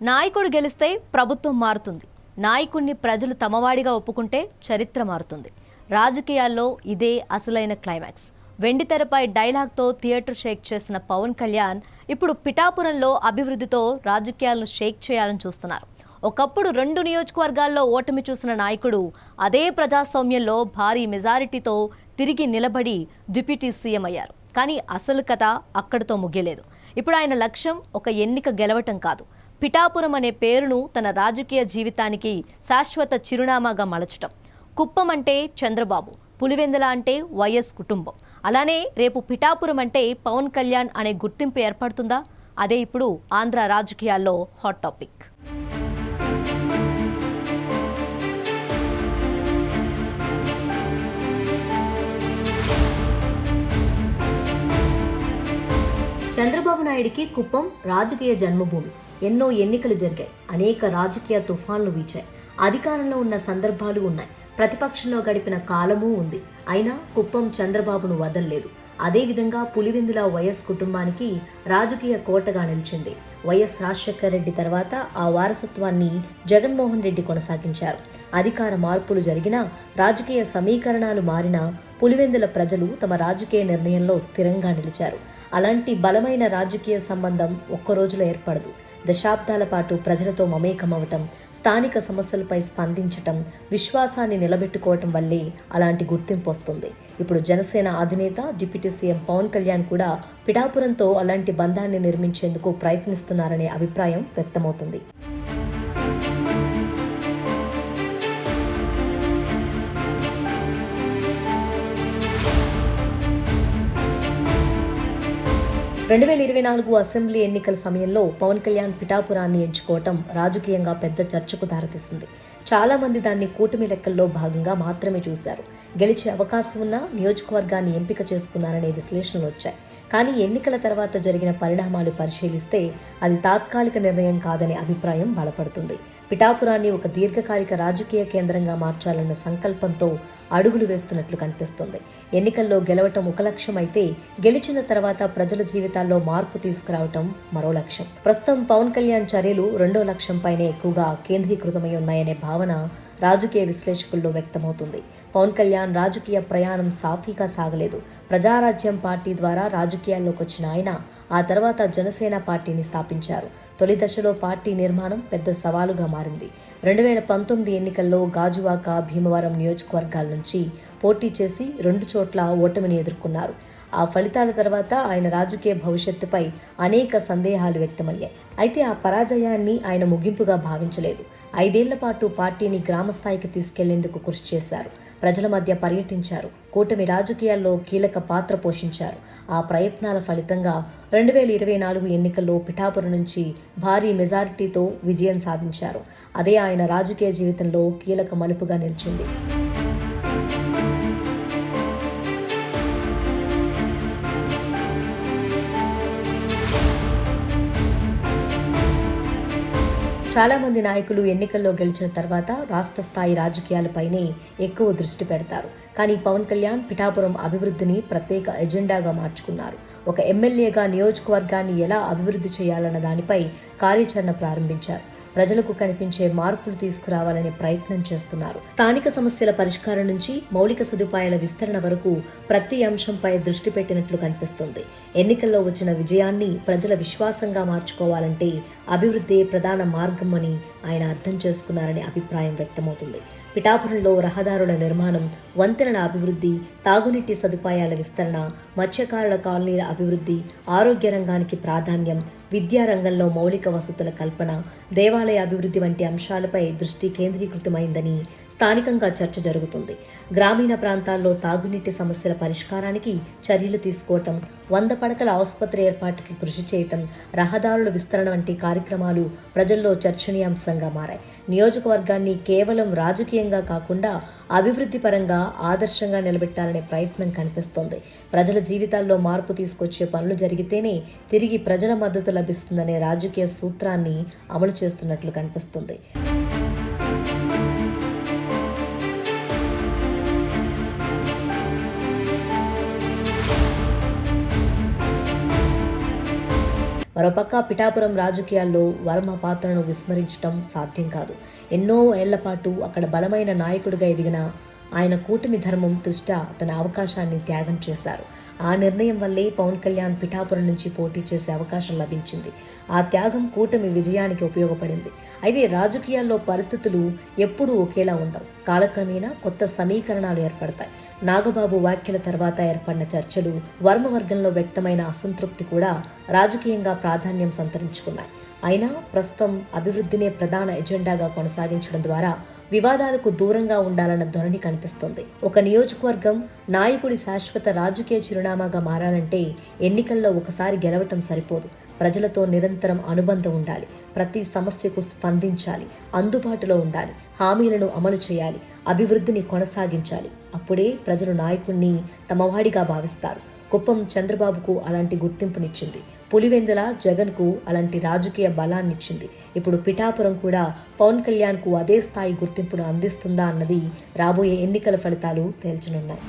నాయకుడు గెలిస్తే ప్రభుత్వం మారుతుంది. నాయకుడిని ప్రజలు తమవాడిగా ఒప్పుకుంటే చరిత్ర మారుతుంది. రాజకీయాల్లో ఇదే అసలైన క్లైమాక్స్. వెండితెరపై డైలాగ్తో థియేటర్ షేక్ చేసిన పవన్ కళ్యాణ్ ఇప్పుడు పిఠాపురంలో అభివృద్ధితో రాజకీయాలను షేక్ చేయాలని చూస్తున్నారు. ఒకప్పుడు 2 నియోజకవర్గాల్లో ఓటమి చూసిన నాయకుడు అదే ప్రజాస్వామ్యంలో భారీ మెజారిటీతో తిరిగి నిలబడి డిప్యూటీ సీఎం అయ్యారు. కానీ అసలు కథ అక్కడితో ముగియలేదు. ఇప్పుడు ఆయన లక్ష్యం ఒక ఎన్నిక గెలవటం కాదు, పిఠాపురం అనే పేరును తన రాజకీయ జీవితానికి శాశ్వత చిరునామాగా మలచటం. కుప్పం అంటే చంద్రబాబు, పులివెందుల అంటే వైఎస్ కుటుంబం. అలానే రేపు పిఠాపురం అంటే పవన్ కళ్యాణ్ అనే గుర్తింపు ఏర్పడుతుందా? అదే ఇప్పుడు ఆంధ్ర రాజకీయాల్లో హాట్ టాపిక్. చంద్రబాబు నాయుడికి కుప్పం రాజకీయ జన్మభూమి. ఎన్నో ఎన్నికలు జరిగాయి, అనేక రాజకీయ తుఫాన్లు వీచాయి, అధికారంలో ఉన్న సందర్భాలు ఉన్నాయి, ప్రతిపక్షంలో గడిపిన కాలమూ ఉంది. అయినా కుప్పం చంద్రబాబును వదల్లేదు. అదేవిధంగా పులివెందుల వైఎస్ కుటుంబానికి రాజకీయ కోటగా నిలిచింది. వైఎస్ రాజశేఖర రెడ్డి తర్వాత ఆ వారసత్వాన్ని జగన్మోహన్ రెడ్డి కొనసాగించారు. అధికార మార్పులు జరిగినా, రాజకీయ సమీకరణాలు మారినా పులివెందుల ప్రజలు తమ రాజకీయ నిర్ణయంలో స్థిరంగా నిలిచారు. అలాంటి బలమైన రాజకీయ సంబంధం ఒక్కరోజులో ఏర్పడదు. దశాబ్దాల పాటు ప్రజలతో మమేకమవటం, స్థానిక సమస్యలపై స్పందించటం, విశ్వాసాన్ని నిలబెట్టుకోవటం వల్లే అలాంటి గుర్తింపు వస్తుంది. ఇప్పుడు జనసేన అధినేత డిప్యూటీ సీఎం పవన్ కళ్యాణ్ కూడా పిఠాపురంతో అలాంటి బంధాన్ని నిర్మించేందుకు ప్రయత్నిస్తున్నారనే అభిప్రాయం వ్యక్తమవుతుంది. రెండు 2024 అసెంబ్లీ ఎన్నికల సమయంలో పవన్ కళ్యాణ్ పిఠాపురాన్ని ఎంచుకోవటం రాజకీయంగా పెద్ద చర్చకు దారితీసింది. చాలా మంది దాన్ని కూటమి లెక్కల్లో భాగంగా మాత్రమే చూశారు. గెలిచే అవకాశం ఉన్న నియోజకవర్గాన్ని ఎంపిక చేసుకున్నారనే విశ్లేషణలు వచ్చాయి. కానీ ఎన్నికల తర్వాత జరిగిన పరిణామాలు పరిశీలిస్తే అది తాత్కాలిక నిర్ణయం కాదనే అభిప్రాయం బలపడుతుంది. పిఠాపురాన్ని ఒక దీర్ఘకాలిక రాజకీయ కేంద్రంగా మార్చాలన్న సంకల్పంతో అడుగులు వేస్తున్నట్లు కనిపిస్తుంది. ఎన్నికల్లో గెలవటం ఒక లక్ష్యం అయితే, గెలిచిన తర్వాత ప్రజల జీవితాల్లో మార్పు తీసుకురావటం మరో లక్ష్యం. ప్రస్తుతం పవన్ కళ్యాణ్ చర్యలు రెండో లక్ష్యంపైనే ఎక్కువగా కేంద్రీకృతమై ఉన్నాయనే భావన రాజకీయ విశ్లేషకుల్లో వ్యక్తమవుతుంది. పవన్ కళ్యాణ్ రాజకీయ ప్రయాణం సాఫీగా సాగలేదు. ప్రజారాజ్యం పార్టీ ద్వారా రాజకీయాల్లోకి వచ్చిన ఆయన ఆ తర్వాత జనసేన పార్టీని స్థాపించారు. తొలి దశలో పార్టీ నిర్మాణం పెద్ద సవాలుగా మారింది. 2019 ఎన్నికల్లో గాజువాక, భీమవరం నియోజకవర్గాల నుంచి పోటీ చేసి 2 చోట్ల ఓటమిని ఎదుర్కొన్నారు. ఆ ఫలితాల తర్వాత ఆయన రాజకీయ భవిష్యత్తుపై అనేక సందేహాలు వ్యక్తమయ్యాయి. అయితే ఆ పరాజయాన్ని ఆయన ముగింపుగా భావించలేదు. 5 ఏళ్ల పాటు పార్టీని గ్రామస్థాయికి తీసుకెళ్లేందుకు కృషి చేశారు. ప్రజల మధ్య పర్యటించారు. కూటమి రాజకీయాల్లో కీలక పాత్ర పోషించారు. ఆ ప్రయత్నాల ఫలితంగా 2024 ఎన్నికల్లో పిఠాపురం నుంచి భారీ మెజారిటీతో విజయం సాధించారు. అదే ఆయన రాజకీయ జీవితంలో కీలక మలుపుగా నిలిచింది. చాలా మంది నాయకులు ఎన్నికల్లో గెలిచిన తర్వాత రాష్ట్ర స్థాయి రాజకీయాలపైనే ఎక్కువ దృష్టి పెడతారు. కానీ పవన్ కళ్యాణ్ పిఠాపురం అభివృద్ధిని ప్రత్యేక ఎజెండాగా మార్చుకున్నారు. ఒక ఎమ్మెల్యేగా నియోజకవర్గాన్ని ఎలా అభివృద్ధి చేయాలన్న దానిపై కార్యాచరణ ప్రారంభించారు. ప్రజలకు కనిపించే మార్పులు తీసుకురావాలనే ప్రయత్నం చేస్తున్నారు. స్థానిక సమస్యల పరిష్కారం నుంచి మౌలిక సదుపాయాల విస్తరణ వరకు ప్రతి అంశంపై దృష్టి పెట్టినట్లు కనిపిస్తుంది. ఎన్నికల్లో వచ్చిన విజయాన్ని ప్రజల విశ్వాసంగా మార్చుకోవాలంటే అభివృద్ధి ప్రధాన మార్గం అని ఆయన అర్థం చేసుకున్నారనే అభిప్రాయం వ్యక్తమవుతుంది. పిఠాపురంలో రహదారుల నిర్మాణం, వంతెనల అభివృద్ధి, తాగునీటి సదుపాయాల విస్తరణ, మత్స్యకారుల కాలనీల అభివృద్ధి, ఆరోగ్య రంగానికి ప్రాధాన్యం, విద్యా రంగంలో మౌలిక వసతుల కల్పన, దేవాలయ అభివృద్ధి వంటి అంశాలపై దృష్టి కేంద్రీకృతమైందని స్థానికంగా చర్చ జరుగుతుంది. గ్రామీణ ప్రాంతాల్లో తాగునీటి సమస్యల పరిష్కారానికి చర్యలు తీసుకోవటం, 100 పడకల ఆసుపత్రి ఏర్పాటుకి కృషి చేయటం, రహదారుల విస్తరణ వంటి కార్యక్రమాలు ప్రజల్లో చర్చనీయాంశంగా మారాయి. నియోజకవర్గాన్ని కేవలం రాజకీయంగా కాకుండా అభివృద్ధి పరంగా ఆదర్శంగా నిలబెట్టాలనే ప్రయత్నం కనిపిస్తోంది. ప్రజల జీవితాల్లో మార్పు తీసుకొచ్చే పనులు జరిగితేనే తిరిగి ప్రజల మద్దతు లభిస్తుందనే రాజకీయ సూత్రాన్ని అమలు చేస్తున్నట్లు కనిపిస్తుంది. మరోపక్క పిఠాపురం రాజకీయాల్లో వర్మ పాత్రను విస్మరించడం సాధ్యం కాదు. ఎన్నో ఏళ్ల పాటు అక్కడ బలమైన నాయకుడిగా ఎదిగిన ఆయన కూటమి ధర్మం దృష్ట్యా తన అవకాశాన్ని త్యాగం చేశారు. ఆ నిర్ణయం వల్లే పవన్ కళ్యాణ్ పిఠాపురం నుంచి పోటీ చేసే అవకాశం లభించింది. ఆ త్యాగం కూటమి విజయానికి ఉపయోగపడింది. అయితే రాజకీయాల్లో పరిస్థితులు ఎప్పుడూ ఒకేలా ఉండవు. కాలక్రమేణా కొత్త సమీకరణాలు ఏర్పడతాయి. నాగబాబు వ్యాఖ్యల తర్వాత ఏర్పడిన చర్చలు, వర్మ వర్గంలో వ్యక్తమైన అసంతృప్తి కూడా రాజకీయంగా ప్రాధాన్యం సంతరించుకున్నాయి. అయినా ప్రస్తుతం అభివృద్ధినే ప్రధాన ఎజెండాగా కొనసాగించడం ద్వారా వివాదాలకు దూరంగా ఉండాలన్న ధోరణి కనిపిస్తుంది. ఒక నియోజకవర్గం నాయకుడి శాశ్వత రాజకీయ చిరునామాగా మారాలంటే ఎన్నికల్లో ఒకసారి గెలవటం సరిపోదు. ప్రజలతో నిరంతరం అనుబంధం ఉండాలి. ప్రతి సమస్యకు స్పందించాలి. అందుబాటులో ఉండాలి. హామీలను అమలు చేయాలి. అభివృద్ధిని కొనసాగించాలి. అప్పుడే ప్రజలు నాయకుడిని తమవాడిగా భావిస్తారు. కుప్పం చంద్రబాబుకు అలాంటి గుర్తింపునిచ్చింది. పులివెందుల జగన్కు అలాంటి రాజకీయ బలాన్నిచ్చింది. ఇప్పుడు పిఠాపురం కూడా పవన్ కళ్యాణ్కు అదే స్థాయి గుర్తింపును అందిస్తుందా అన్నది రాబోయే ఎన్నికల ఫలితాలు తేల్చనున్నాయి.